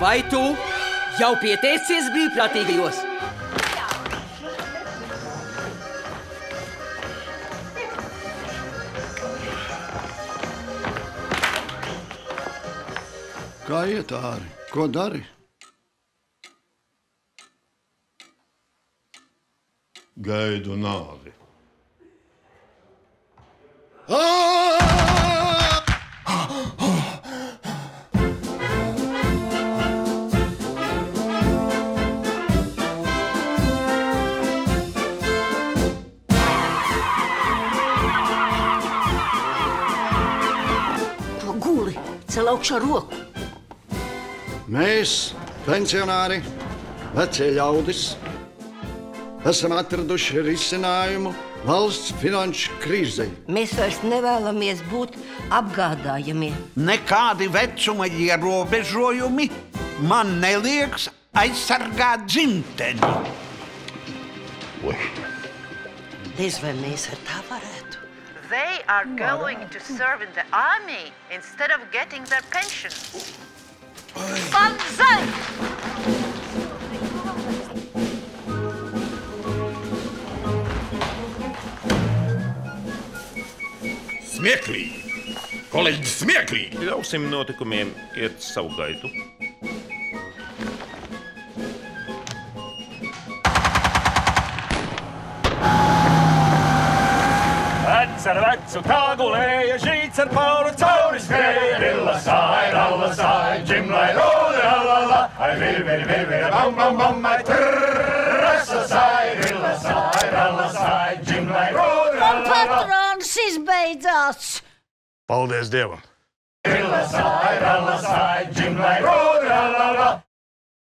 Vai tu jau pieteicies brīvprātīgajos? Kā iet, Āri? Ko dari? Gaidu nāvi. Guli, cel augšā roku. Mēs, pensionāri, vecie ļaudis, esam atraduši risinājumu valsts finanšu krīzei. Mēs vairs nevēlamies būt apgādājamie. Nekādi vecuma ierobežojumi man nelieks aizsargāt dzimteni. Diez vai mēs ar tā varētu? They are going to serve in the army instead of getting their pensions. Banzai! Smieklīgi! Kolēģi, smieklīgi! Ļausim notikumiem iet savu gaitu. Vecs ar vecu tā gulēja, žīts ar pauru cauri skrēja. Rallasāj, džimlai, rūda, rallala, ai vir, bam, bam, bam, ai trrrrasasāj, rallasāj, džimlai, rūda, rallala. Patrons izbeidzās! Paldies Dievam! Rallasāj, džimlai, rūda, rallala.